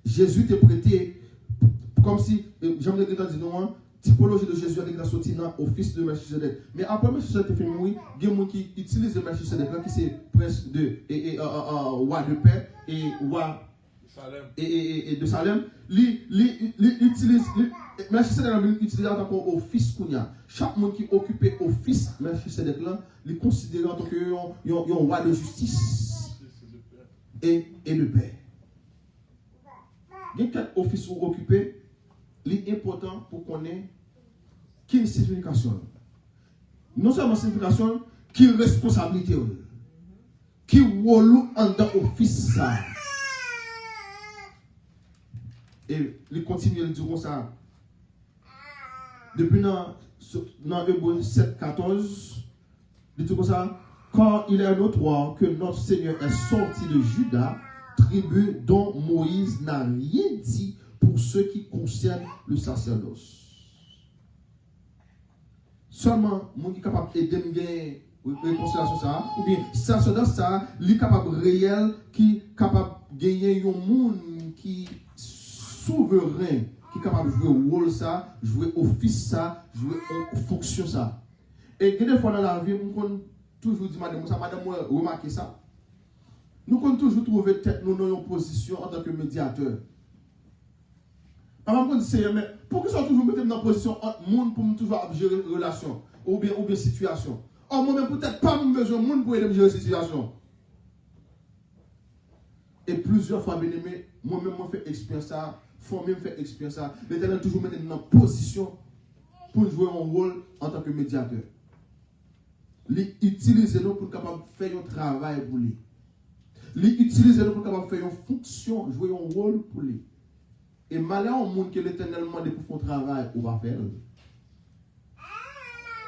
Jésus était prêté, comme si, j'aimerais dire non, typologie de Jésus avec la sortie dans l'office de Melchisedec. Mais après Melchisedec fait mourir, il y a des gens qui utilisent Melchisedec là, qui c'est prince de roi de paix et roi et de Salem. Melchisedec utilise en tant qu'office Kounia. Chaque monde qui occupait office Melchisedec là, il considéré en tant que un roi de justice et de paix. Il y a quelques offices où occupés. L'important pour qu'on ait qui signification. Non seulement signification, qui responsabilité. Qui rôle en dans l'office ça. Et il continue de dire comme ça. Depuis dans Hébreux 7, 14, il dit comme ça. Quand il est notoire que notre Seigneur est sorti de Juda, tribu dont Moïse n'a rien dit pour ce qui concerne le sacerdoce. Seulement, mon qui est capable d'aider réconciliation ça, ou bien sacerdot ça, li capable réel, qui capable gagner un monde qui souverain, qui capable de jouer rôle ça, jouer office ça, jouer fonction ça. Et des fois dans la vie, on toujours dit madame, remarquez ça. Nous avons toujours trouvé tête nous dans une position en tant que médiateur. Par exemple, Seigneur, mais pour que ça toujours mettre dans une position entre monde pour toujours gérer une relation ou bien situation. Or, moi-même, peut-être pas besoin de monde pour aider à gérer cette situation. Et plusieurs fois, bien aimé, moi-même, je fais expérience ça, formé, je fais expérience ça. L'Éternel toujours mettre dans une position pour jouer un rôle en tant que médiateur. Utilisez-nous pour capable faire un travail pour lui. Utilisez-nous pour capable faire une fonction, jouer un rôle pour lui. Et malheur au monde que l'Éternel demande pour faire un travail, on va faire.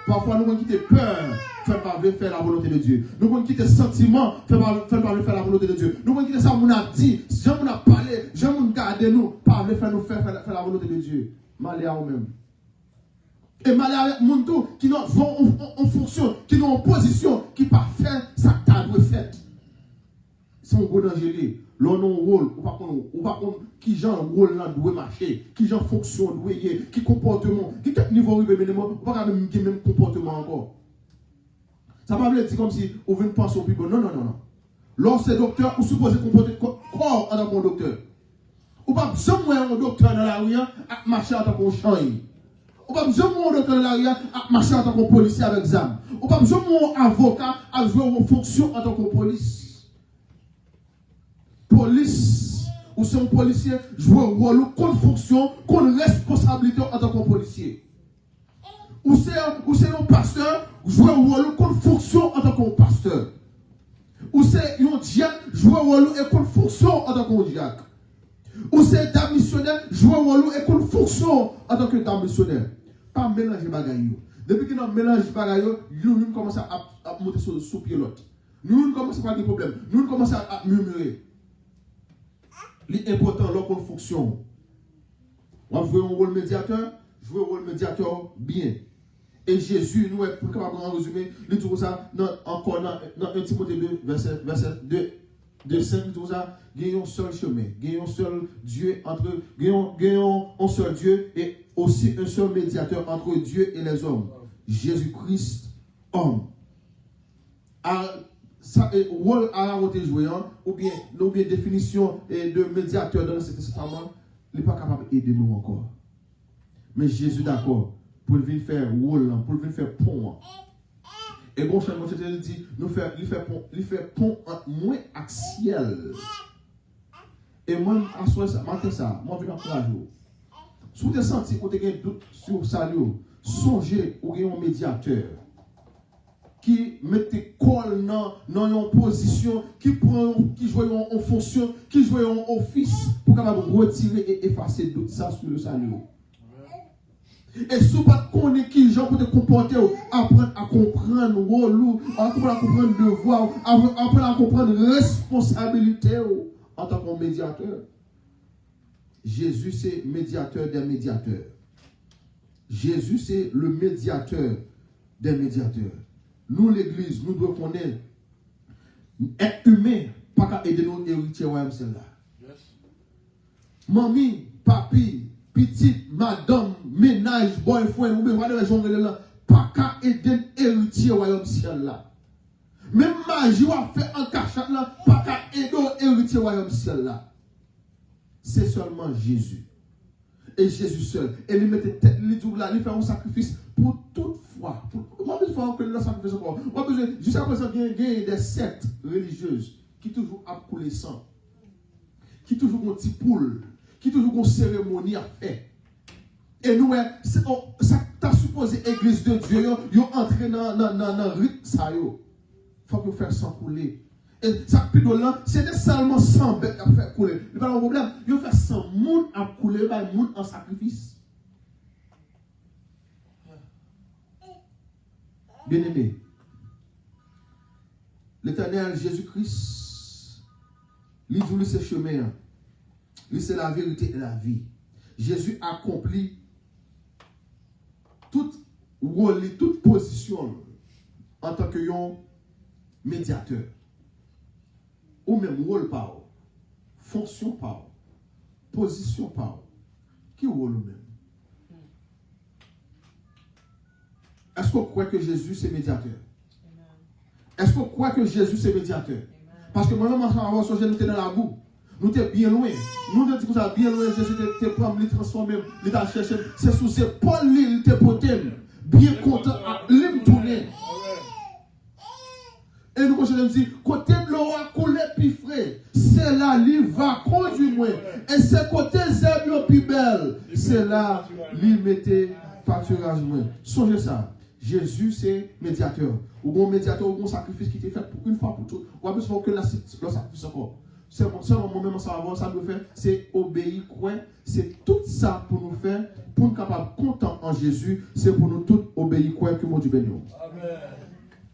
Parfois, nous avons quitté peur, faire la volonté de Dieu. Nous avons quitté sentiment, faire la volonté de Dieu. Nous avons quitté ça, on a dit, j'aime on a parlé, j'aime on garder nous, faire la volonté de Dieu. Malheur au même. Et malheur avec monde qui vont en fonction, qui sont en position, qui pas faire ça que tu as dû faire. C'est un gros danger. L'on a un rôle, ou pas qui genre rôle là doit marcher, qui genre fonction doit y, qui comportement, qui quel niveau arrivé mais on pas même comportement encore. Ça va pas dire comme si on veut penser au plus bon. Non. Lorsque docteur, on suppose comporter corps en tant que docteur. Ou pas jamais un docteur dans la rue à marcher en tant que champ. Ou pas jamais un docteur dans la rue à marcher en tant que policier avec ZAM. Ou pas jamais un avocat à jouer une fonction en tant que police. Police, ou c'est un policier, joue un rôle, qu'on fonction, qu'on responsabilité en tant que policier. Ou c'est un pasteur, joue un rôle, qu'on fonction en tant que pasteur. Ou c'est un diacre, joue un rôle et qu'on fonction en tant que diacre. Ou c'est un missionnaire, joue un rôle et qu'on fonction en tant que missionnaire. Pas mélanger bagaille. Depuis que nous mélangeons bagaille, nous commençons à monter sur pied l'autre. Nous commençons à avoir des problèmes. Nous commençons à murmurer. L'important, lorsqu'on fonctionne, on va jouer un rôle médiateur bien. Et Jésus, nous, pour capable de résumer, il dit ça, encore dans 1 Timothée 2, verset 2, 5, il dit ça, gagnons un seul chemin, gagnons un seul Dieu gagnons un seul Dieu et aussi un seul médiateur entre Dieu et les hommes, Jésus-Christ, homme. Ça rôle à la route jouant ou bien définition de médiateur dans l'Ancien Testament, il n'est pas capable d'aider nous encore. Mais Jésus d'accord pour venir faire rôle, pour venir faire pont. Et bon, je te dis, il fait pont entre moi et ciel. Et moi, à ce matin, ça, moi, je vais encourager. Si vous avez senti que vous avez un doute sur ça, songez ou un médiateur qui mette col dans une position, qui joue en fonction, qui joue en office pour capable retirer et effacer tout ça sur le salut. Et si vous ne connaissez pas qui gens pour te comporter, apprendre à comprendre le rôle, apprendre à comprendre le devoir, apprendre à comprendre la responsabilité en tant que médiateur. Jésus, c'est médiateur des médiateurs. Jésus, c'est le médiateur des médiateurs. Nous, l'Église, nous devons connaître être humain, pas qu'à aider nos héritiers royaume celle-là. Mamie, papi, petite, madame, ménage, boyfriend, ou bien voilà, pas qu'à aider héritier royaume celle-là. Même magie ou fait en cachette là, pas qu'à aider héritier royaume celle-là. C'est seulement Jésus. Et Jésus seul. Et il mettait tête, il fait un sacrifice pour toute foi. Moi, je veux que le sacrifice encore. Moi, jusqu'à présent, il y a des sectes religieuses qui toujours ont coulé sang, qui toujours ont petit poule, qui toujours ont cérémonie à faire. Et nous, ça t'a supposé l'église de Dieu, ils ont entré dans le rythme, ça, il faut que vous fassiez sang couler. Et ça, c'était seulement 100 bêtes à faire couler. Il n'y a pas de problème. Il fait 100 moun à couler, il y moun en sacrifice. Bien-aimé, l'Éternel Jésus-Christ, lui dit ce chemin, lui c'est la vérité et la vie. Jésus accomplit toute rôle, toute position en tant que un médiateur. Ou même rôle par eux, fonction par eux, position par eux. Qui rôle ou même? Est-ce qu'on croit que Jésus c'est médiateur? Est-ce qu'on croit que Jésus c'est médiateur? Parce que moi-même, avant ce nous étions dans la boue. Nous étions bien loin. Nous étions dit que bien loin, Jésus était prêt à transformer, il t'a cherché. C'est sous ses épaules, il était poté. Bien content, il me tourner. Et nous, je dit, côté de l'eau a coulé plus frais. C'est là, il va conduire moi. Et c'est côté zèbre plus belle. C'est là, il mettait pâturage moi. Songez ça. Jésus, c'est médiateur. Ou bon médiateur, ou bon sacrifice qui était fait pour une fois pour toutes. Ou à plus que le sacrifice encore. C'est moi-même, ça nous fait, c'est obéir, quoi. C'est tout ça pour nous faire, pour nous capables content en Jésus, c'est pour nous tous obéir, quoi, que mon Dieu bénisse. Amen.